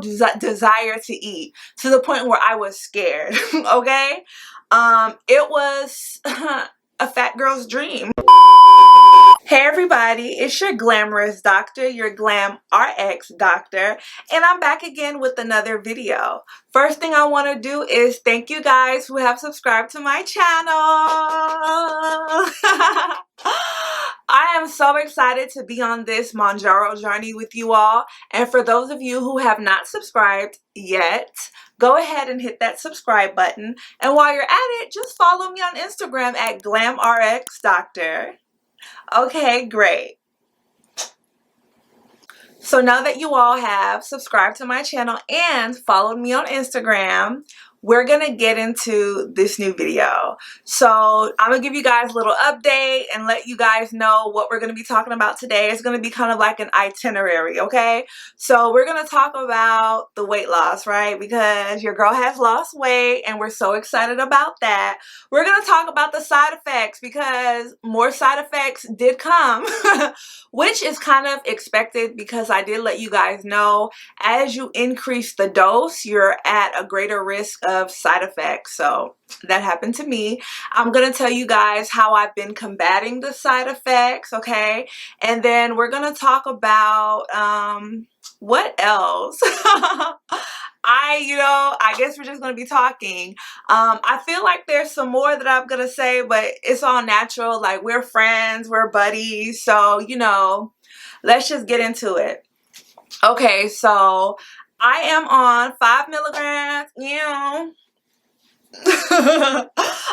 desire to eat, to the point where I was scared. Okay, it was a fat girl's dream. Hey everybody, it's your Glamrx doctor, your Glam RX doctor, and I'm back again with another video. First thing I want to do is thank you guys who have subscribed to my channel. I am so excited to be on this Mounjaro journey with you all, and for those of you who have not subscribed yet, go ahead and hit that subscribe button, and while you're at it, just follow me on Instagram at Glamrxdoctor. Okay, great. So now that you all have subscribed to my channel and followed me on Instagram, we're gonna get into this new video. So I'm gonna give you guys a little update and let you guys know what we're gonna be talking about today. It's gonna be kind of like an itinerary, okay? So we're gonna talk about the weight loss, right? Because your girl has lost weight and we're so excited about that. We're gonna talk about the side effects because more side effects did come, which is kind of expected because I did let you guys know as you increase the dose, you're at a greater risk of side effects. So that happened to me. I'm gonna tell you guys how I've been combating the side effects, okay? And then we're gonna talk about what else? I guess we're just gonna be talking. I feel like there's some more that I'm gonna say, but it's all natural. Like, we're friends, we're buddies, so let's just get into it. Okay, so I am on 5 milligrams, okay,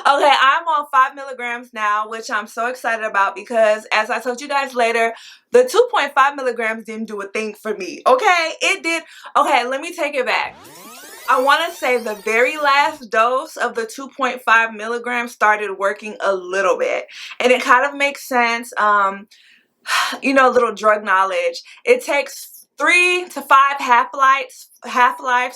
I'm on 5 milligrams now, which I'm so excited about because, as I told you guys later, the 2.5 milligrams didn't do a thing for me, okay? It did. Okay, let me take it back. I want to say the very last dose of the 2.5 milligrams started working a little bit, and it kind of makes sense. Little drug knowledge. It takes 3 to 5 half-lives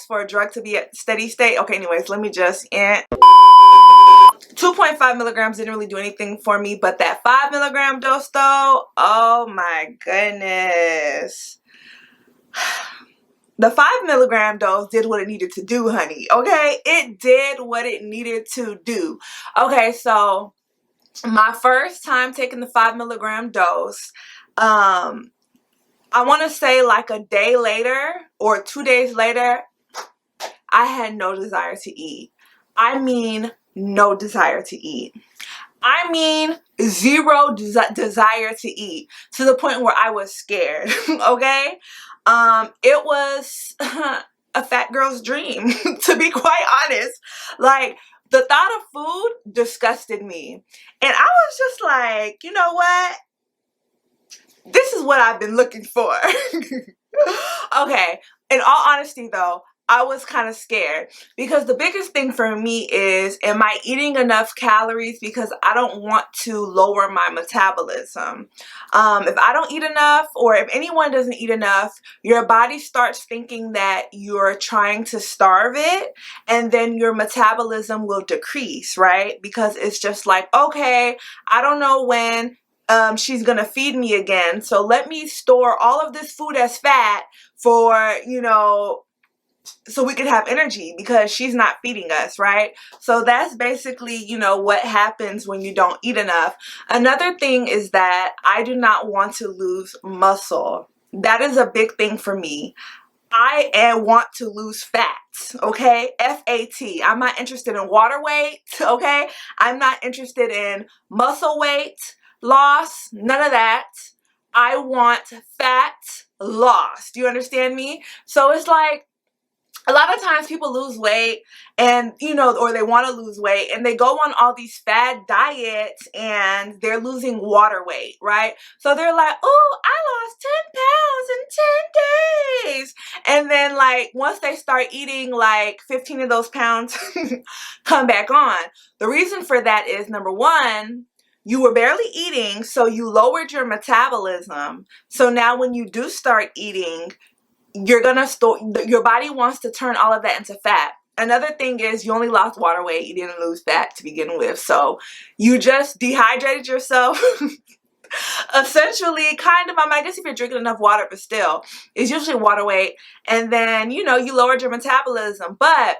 for a drug to be at steady state. Okay, anyways, let me just end. 2.5 milligrams didn't really do anything for me, but that 5 milligram dose though, oh my goodness. The 5 milligram dose did what it needed to do, honey. Okay, it did what it needed to do. Okay, so my first time taking the 5 milligram dose, I want to say like a day later or 2 days later, I had no desire to eat. I mean, no desire to eat. I mean, zero desire to eat, to the point where I was scared, okay? It was a fat girl's dream, to be quite honest. Like, the thought of food disgusted me. And I was just like, you know what? This is what I've been looking for. Okay, in all honesty though, I was kind of scared because the biggest thing for me is, am I eating enough calories? Because I don't want to lower my metabolism. If I don't eat enough, or if anyone doesn't eat enough, your body starts thinking that you're trying to starve it, and then your metabolism will decrease, right? Because it's just like, okay, I don't know when she's gonna feed me again, so let me store all of this food as fat for, so we could have energy because she's not feeding us, right? So that's basically, what happens when you don't eat enough. Another thing is that I do not want to lose muscle. That is a big thing for me. I want to lose fat, okay? F-A-T. I'm not interested in water weight, okay? I'm not interested in muscle weight loss, none of that. I want fat loss. Do you understand me? So it's like, a lot of times people lose weight and, or they want to lose weight and they go on all these fad diets and they're losing water weight, right? So they're like, oh, I lost 10 pounds in 10 days. And then like, once they start eating, like 15 of those pounds come back on. The reason for that is, number one, you were barely eating, so you lowered your metabolism. So now when you do start eating, you're gonna store, your body wants to turn all of that into fat. Another thing is, you only lost water weight, you didn't lose fat to begin with. So you just dehydrated yourself Essentially, kind of, I guess if you're drinking enough water, but still, it's usually water weight. And then, you know, you lowered your metabolism. But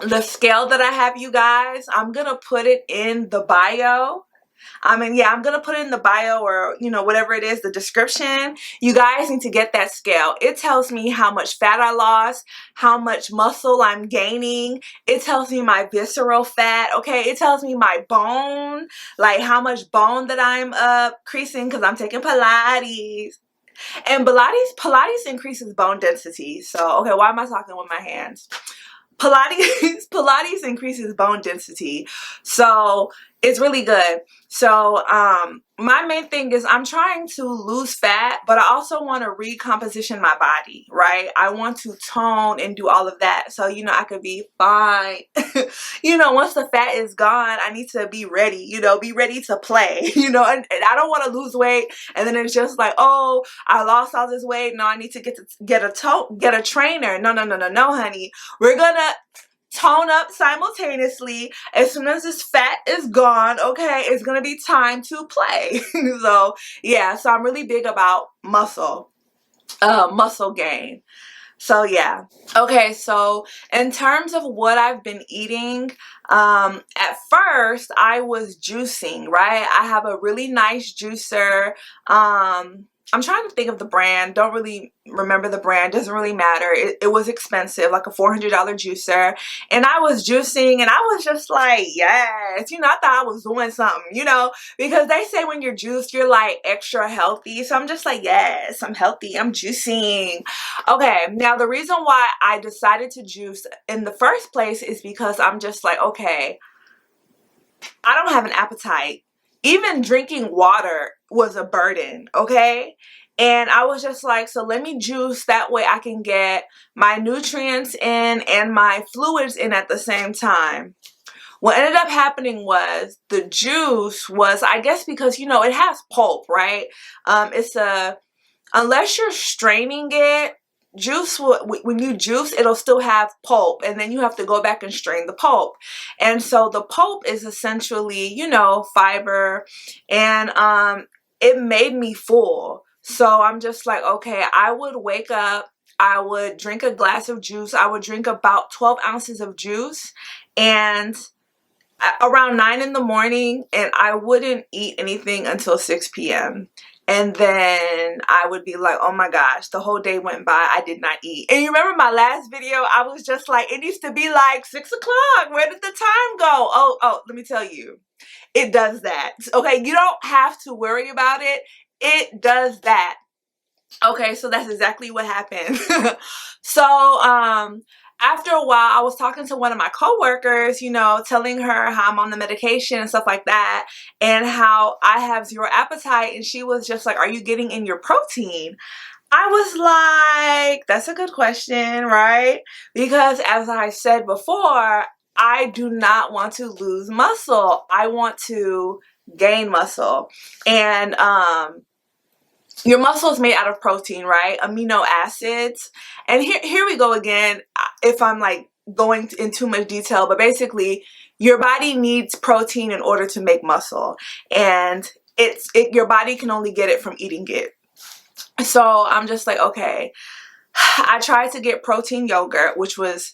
the scale that I have, you guys, I'm going to put it in the bio. Yeah, I'm going to put it in the bio, or, you know, whatever it is, the description. You guys need to get that scale. It tells me how much fat I lost, how much muscle I'm gaining. It tells me my visceral fat, okay? It tells me my bone, like how much bone that I'm increasing because I'm taking Pilates. And Pilates increases bone density. So, okay, why am I talking with my hands? Pilates increases bone density, so it's really good. So my main thing is I'm trying to lose fat, but I also want to recomposition my body, right? I want to tone and do all of that, so, you know, I could be fine. You know, once the fat is gone, I need to be ready, you know, be ready to play, you know, and I don't want to lose weight and then it's just like, oh, I lost all this weight, no, I need to get a trainer. No, honey. We're gonna tone up simultaneously. As soon as this fat is gone, okay, it's gonna be time to play. So yeah, so I'm really big about muscle gain. So yeah. Okay, so in terms of what I've been eating, at first I was juicing, right? I have a really nice juicer. I'm trying to think of the brand. Don't really remember the brand. Doesn't really matter. It was expensive, like a $400 juicer. And I was juicing and I was just like, yes. You know, I thought I was doing something, you know, because they say when you're juiced, you're like extra healthy. So I'm just like, yes, I'm healthy. I'm juicing. Okay, now the reason why I decided to juice in the first place is because I'm just like, okay, I don't have an appetite. Even drinking water was a burden, okay? And I was just like, so let me juice, that way I can get my nutrients in and my fluids in at the same time. What ended up happening was the juice was, I guess because, you know, it has pulp, right? Unless you're straining it, when you juice, it'll still have pulp, and then you have to go back and strain the pulp. And so the pulp is essentially, you know, fiber, and it made me full. So I'm just like, okay, I would wake up, I would drink a glass of juice, I would drink about 12 ounces of juice, and around 9 in the morning, and I wouldn't eat anything until 6 p.m. And then I would be like, oh my gosh, the whole day went by, I did not eat. And you remember my last video, I was just like, it needs to be like 6 o'clock. Where did the time go? Oh, let me tell you, it does that. Okay, you don't have to worry about it. It does that. Okay, so that's exactly what happened. So, after a while, I was talking to one of my coworkers, you know, telling her how I'm on the medication and stuff like that, and how I have zero appetite, and she was just like, are you getting in your protein? I was like, that's a good question, right? Because as I said before, I do not want to lose muscle. I want to gain muscle. And your muscle is made out of protein, right? Amino acids. And here we go again, if I'm like going in too much detail, but basically your body needs protein in order to make muscle. And your body can only get it from eating it. So I'm just like, okay, I tried to get protein yogurt, which was,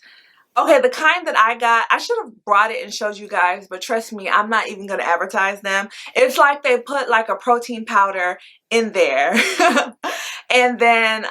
okay, the kind that I got, I should have brought it and showed you guys, but trust me, I'm not even going to advertise them. It's like they put like a protein powder in there. And then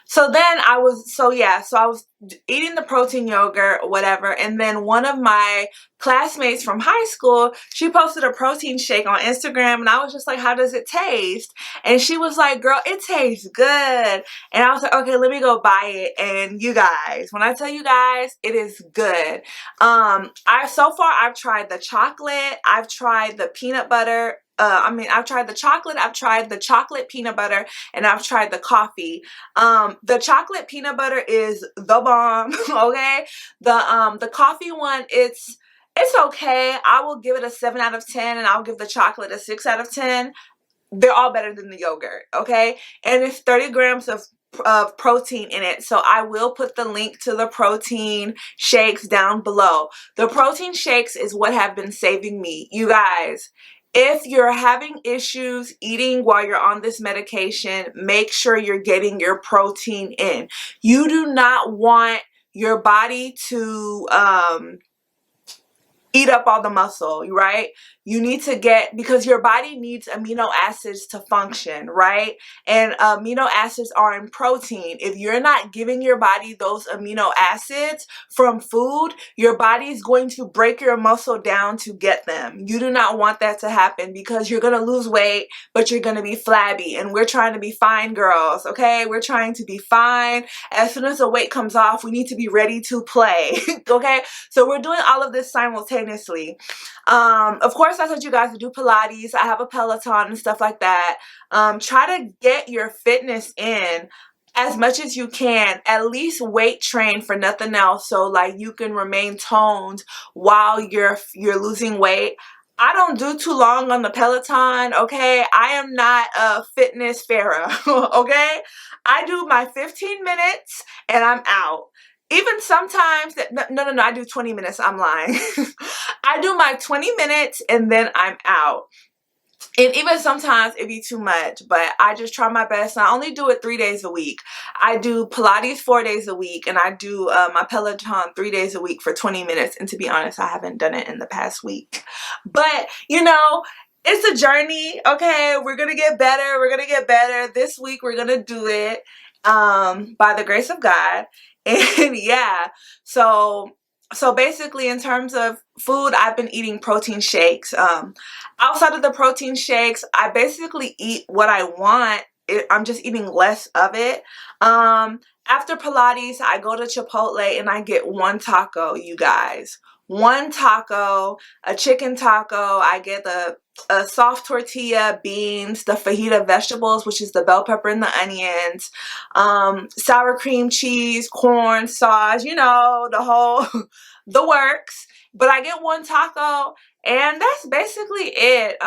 so I was eating the protein yogurt or whatever, and then one of my classmates from high school, she posted a protein shake on Instagram, and I was just like, how does it taste? And she was like, girl, it tastes good. And I was like, okay, let me go buy it. And you guys, when I tell you guys, it is good. So far I've tried the chocolate, I've tried the peanut butter, I've tried the chocolate, I've tried the chocolate peanut butter, and I've tried the coffee. The chocolate peanut butter is the bomb, okay? The coffee one, it's okay. I will give it a 7 out of 10, and I'll give the chocolate a 6 out of 10. They're all better than the yogurt, okay? And it's 30 grams of of protein in it. So I will put the link to the protein shakes down below. The protein shakes is what have been saving me. You guys, if you're having issues eating while you're on this medication, make sure you're getting your protein in. You do not want your body to eat up all the muscle, right? You need to get, because your body needs amino acids to function, right? And amino acids are in protein. If you're not giving your body those amino acids from food, your body is going to break your muscle down to get them. You do not want that to happen, because you're going to lose weight, but you're going to be flabby. And we're trying to be fine girls, okay? We're trying to be fine. As soon as the weight comes off, we need to be ready to play, okay? So we're doing all of this simultaneously. Of course, I told you guys to do Pilates. I have a Peloton and stuff like that. Try to get your fitness in as much as you can. At least weight train for nothing else, so like you can remain toned while you're losing weight. I don't do too long on the Peloton, okay? I am not a fitness pharaoh, okay? I do my 15 minutes and I'm out. Even sometimes, no, I do 20 minutes, I'm lying. I do my 20 minutes and then I'm out. And even sometimes it'd be too much, but I just try my best. I only do it 3 days a week. I do Pilates 4 days a week, and I do my Peloton 3 days a week for 20 minutes. And to be honest, I haven't done it in the past week. But, you know, it's a journey, okay? We're going to get better. We're going to get better. This week we're going to do it by the grace of God. And yeah, so basically in terms of food, I've been eating protein shakes. Outside of the protein shakes, I basically eat what I want. I'm just eating less of it. After Pilates, I go to Chipotle and I get one taco, you guys. One taco, a chicken taco. I get a soft tortilla, beans, the fajita vegetables, which is the bell pepper and the onions, sour cream cheese, corn, sauce, you know, the whole, the works. But I get one taco and that's basically it.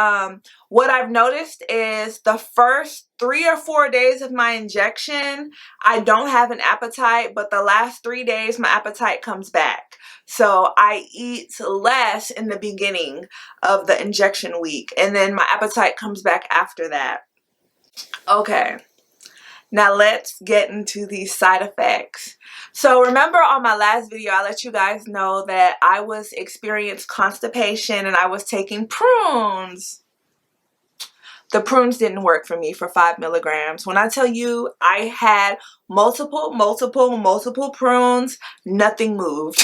What I've noticed is the first 3 or 4 days of my injection, I don't have an appetite, but the last 3 days, my appetite comes back. So I eat less in the beginning of the injection week, and then my appetite comes back after that. Okay. Now let's get into these side effects. So remember on my last video, I let you guys know that I was experiencing constipation and I was taking prunes. The prunes didn't work for me for 5 milligrams. When I tell you I had multiple prunes, nothing moved.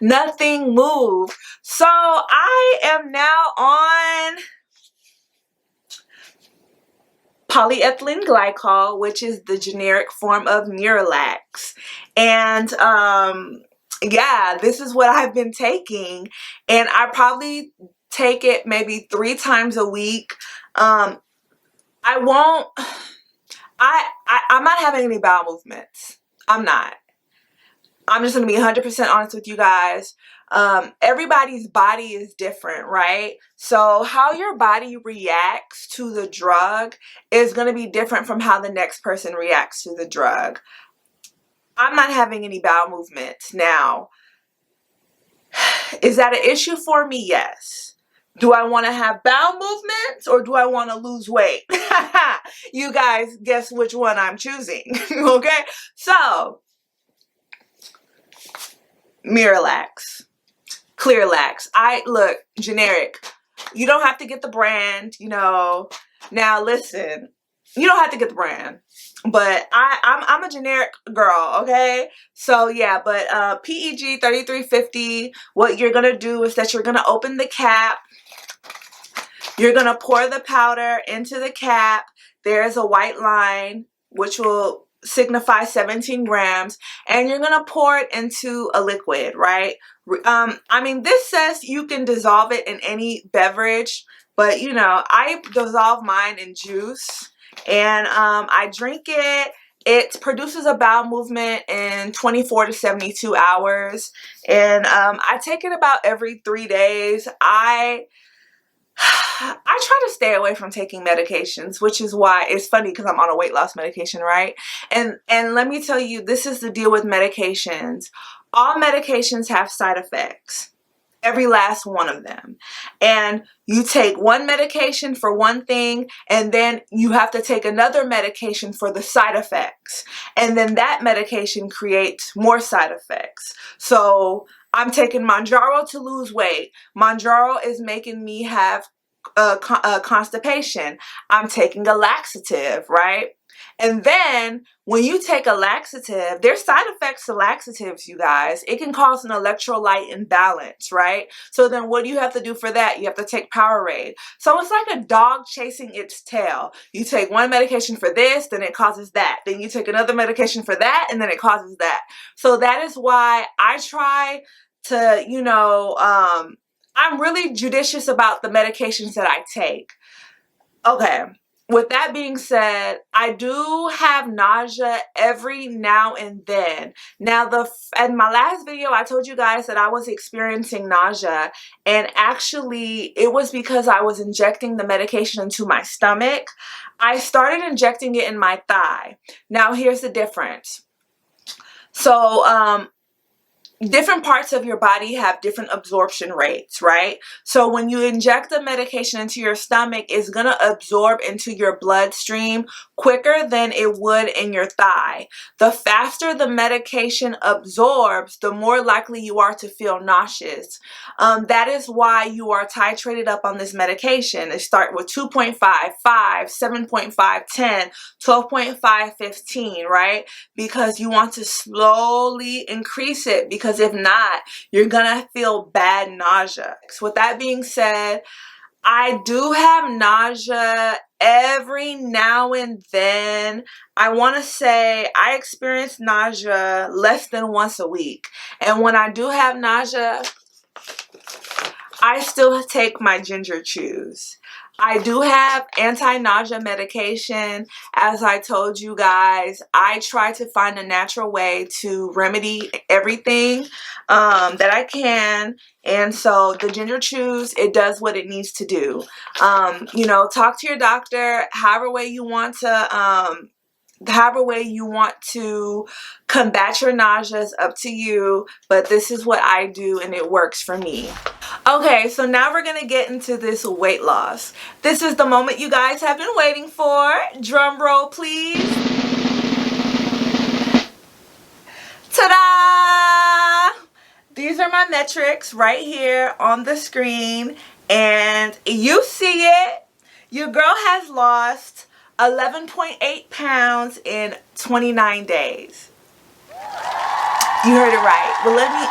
Nothing moved. So I am now on polyethylene glycol, which is the generic form of Miralax. And yeah, this is what I've been taking. And I probably take it maybe 3 times a week. I'm not having any bowel movements. I'm not. I'm just going to be 100% honest with you guys. Everybody's body is different, right? So how your body reacts to the drug is going to be different from how the next person reacts to the drug. I'm not having any bowel movements. Now, is that an issue for me? Yes. Do I want to have bowel movements or do I want to lose weight? You guys guess which one I'm choosing. Okay? So, Miralax, Clearlax. Look, generic. You don't have to get the brand, you know. Now listen, you don't have to get the brand, but I'm a generic girl, okay? So yeah, but PEG 3350, what you're gonna do is that you're gonna open the cap. You're gonna pour the powder into the cap. There's a white line, which will signify 17 grams, and you're gonna pour it into a liquid, right? I mean, this says you can dissolve it in any beverage, but you know, I dissolve mine in juice, and I drink it. It produces a bowel movement in 24 to 72 hours, and I take it about every 3 days. I try to stay away from taking medications, which is why it's funny because I'm on a weight loss medication, right? And let me tell you, this is the deal with medications. All medications have side effects. Every last one of them. And you take one medication for one thing, and then you have to take another medication for the side effects. And then that medication creates more side effects. So I'm taking Mounjaro to lose weight. Mounjaro is making me have constipation. I'm taking a laxative, right? And then when you take a laxative, there's side effects to laxatives, you guys. It can cause an electrolyte imbalance, right? So then what do you have to do for that? You have to take Powerade. So it's like a dog chasing its tail. You take one medication for this, then it causes that. Then you take another medication for that, and then it causes that. So that is why I try to, I'm really judicious about the medications that I take. Okay. With that being said, I do have nausea every now and then. Now, in my last video, I told you guys that I was experiencing nausea, and actually, it was because I was injecting the medication into my stomach. I started injecting it in my thigh. Now, here's the difference. So, different parts of your body have different absorption rates, right? So when you inject the medication into your stomach, it's going to absorb into your bloodstream quicker than it would in your thigh. The faster the medication absorbs, the more likely you are to feel nauseous. That is why you are titrated up on this medication. It starts with 2.5, 5, 7.5, 10, 12.5, 15, right? Because you want to slowly increase it, because if not, you're gonna feel bad nausea. So with that being said, I do have nausea every now and then. I want to say I experience nausea less than once a week. And when I do have nausea, I still take my ginger chews. I do have anti-nausea medication. As I told you guys, I try to find a natural way to remedy everything that I can. And so the ginger chews, it does what it needs to do. Talk to your doctor however way you want to combat your nausea is up to you, but this is what I do and it works for me. Okay, so now we're gonna get into this weight loss. This is the moment you guys have been waiting for. Drum roll, please. Ta-da! These are my metrics right here on the screen, and you see it. Your girl has lost 11.8 pounds in 29 days. You heard it right. Well, let me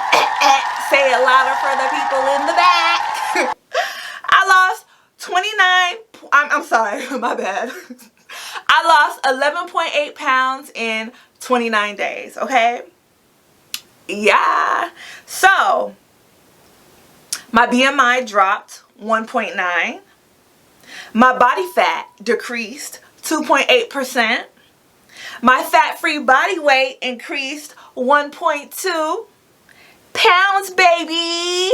say it louder for the people in the back. I lost 29, I'm sorry, my bad. I lost 11.8 pounds in 29 days, okay? Yeah. So, my BMI dropped 1.9. My body fat decreased 2.8%. My fat-free body weight increased 1.2 pounds, baby.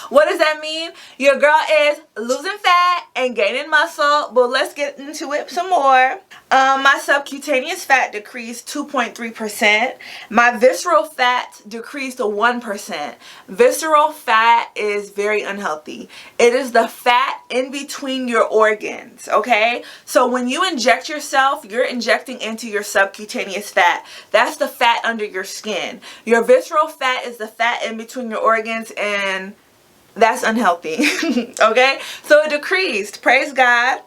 What does that mean? Your girl is losing fat and gaining muscle, but let's get into it some more. My subcutaneous fat decreased 2.3%. My visceral fat decreased 1%. Visceral fat is very unhealthy. It is the fat in between your organs, okay? So when you inject yourself, you're injecting into your subcutaneous fat. That's the fat under your skin. Your visceral fat is the fat in between your organs, and that's unhealthy. Okay, so it decreased, praise God.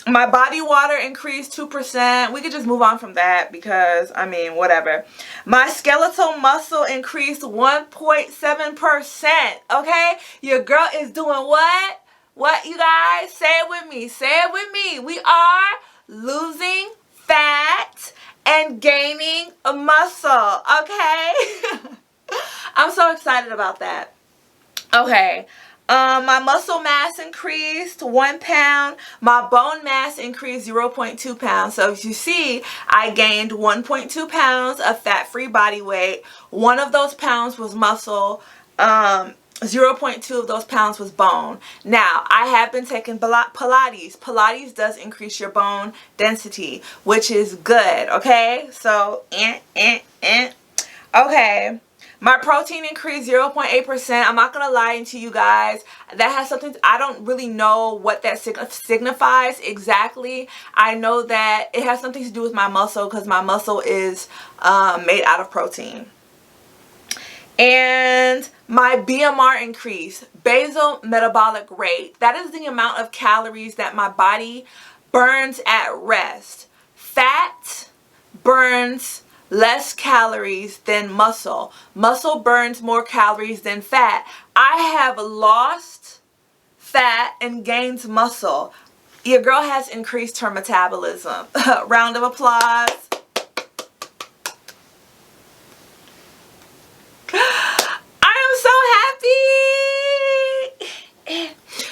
My body water increased 2%. We could just move on from that because, I mean, whatever. My skeletal muscle increased 1.7%. Okay, your girl is doing what? What, you guys? Say it with me. Say it with me. We are losing fat and gaining a muscle, okay? I'm so excited about that. Okay, my muscle mass increased 1 pound. My bone mass increased 0.2 pounds. So as you see, I gained 1.2 pounds of fat-free body weight. One of those pounds was muscle. 0.2 of those pounds was bone. Now, I have been taking Pilates. Pilates does increase your bone density, which is good, okay? So, okay. My protein increased 0.8%. I'm not going to lie to you guys. That has something, I don't really know what that signifies exactly. I know that it has something to do with my muscle because my muscle is made out of protein. And my BMR increase, basal metabolic rate. That is the amount of calories that my body burns at rest. Fat burns less calories than muscle. Muscle burns more calories than fat. I have lost fat and gained muscle. Your girl has increased her metabolism. Round of applause.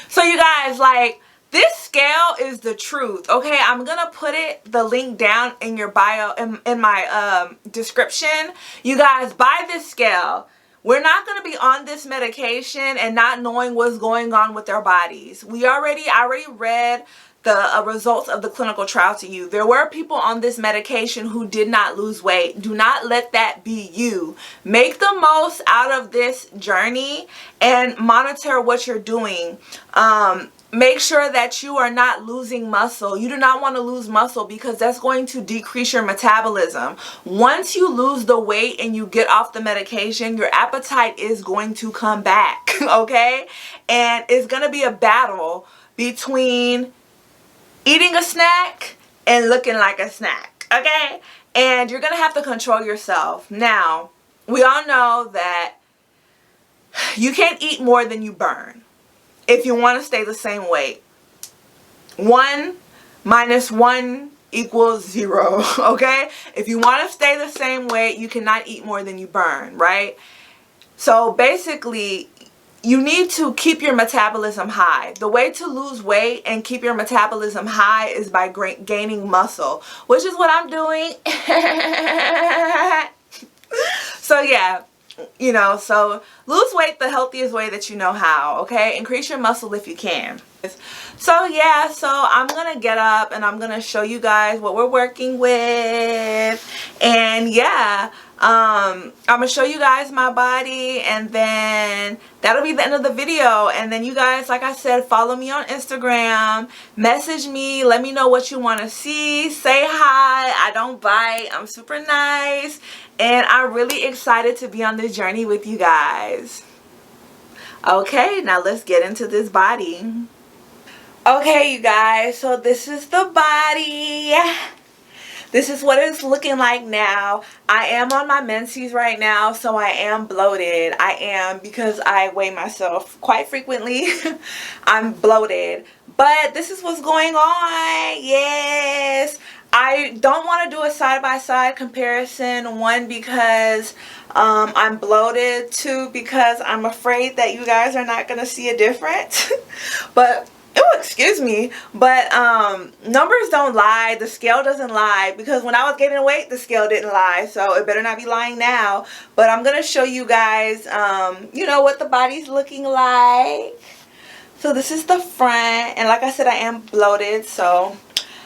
So you guys, like, this scale is the truth, okay? I'm gonna put the link down in your bio, in my description. You guys, buy this scale. We're not gonna be on this medication and not knowing what's going on with our bodies. I already read the results of the clinical trial to you. There were people on this medication who did not lose weight. Do not let that be you. Make the most out of this journey and monitor what you're doing. Make sure that you are not losing muscle. You do not want to lose muscle because that's going to decrease your metabolism. Once you lose the weight and you get off the medication, your appetite is going to come back, okay? And it's going to be a battle between eating a snack and looking like a snack, okay? And you're going to have to control yourself. Now, we all know that you can't eat more than you burn if you want to stay the same weight. 1 minus 1 equals 0, okay? If you want to stay the same weight, you cannot eat more than you burn, right? So basically, you need to keep your metabolism high. The way to lose weight and keep your metabolism high is by gaining muscle, which is what I'm doing. So yeah, you know, so lose weight the healthiest way that you know how, okay? Increase your muscle if you can. So yeah, so I'm gonna get up and I'm gonna show you guys what we're working with. And yeah, I'm gonna show you guys my body, and then that'll be the end of the video. And then you guys, like I said, follow me on Instagram, message me, let me know what you want to see, say hi. I don't bite, I'm super nice, and I'm really excited to be on this journey with you guys. Okay, now let's get into this body. Okay, you guys, so this is the body. This is what it's looking like now. I am on my menses right now, so I am bloated. I am, because I weigh myself quite frequently. I'm bloated. But this is what's going on. Yes. I don't want to do a side-by-side comparison. 1, because I'm bloated. 2, because I'm afraid that you guys are not going to see a difference. But oh, excuse me, but numbers don't lie. The scale doesn't lie, because when I was gaining weight, the scale didn't lie, so it better not be lying now. But I'm gonna show you guys you know, what the body's looking like. So this is the front, and like I said, I am bloated, so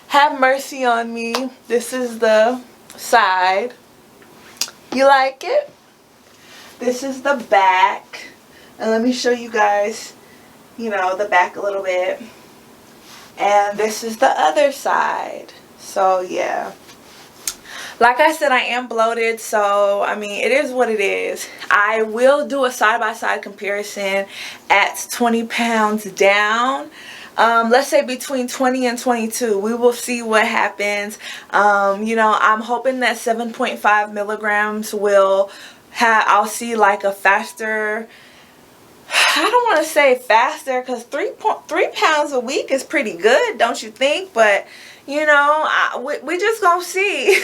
have mercy on me. This is the side. You like it? This is the back, and let me show you guys, you know, the back a little bit. And this is the other side. So yeah, like I said, I am bloated, so I mean, it is what it is. I will do a side-by-side comparison at 20 pounds down. Let's say between 20 and 22. We will see what happens. You know, I'm hoping that 7.5 milligrams will I'll see like a faster, I don't want to say faster, because 3 pounds a week is pretty good, don't you think? But you know, we just gonna see.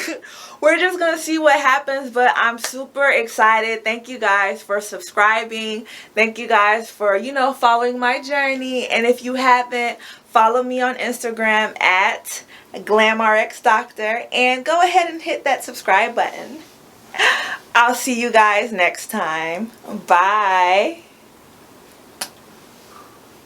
We're just gonna see what happens. But I'm super excited. Thank you guys for subscribing. Thank you guys for, you know, following my journey. And if you haven't, follow me on Instagram at Glamrxdoctor, and go ahead and hit that subscribe button. I'll see you guys next time. Bye.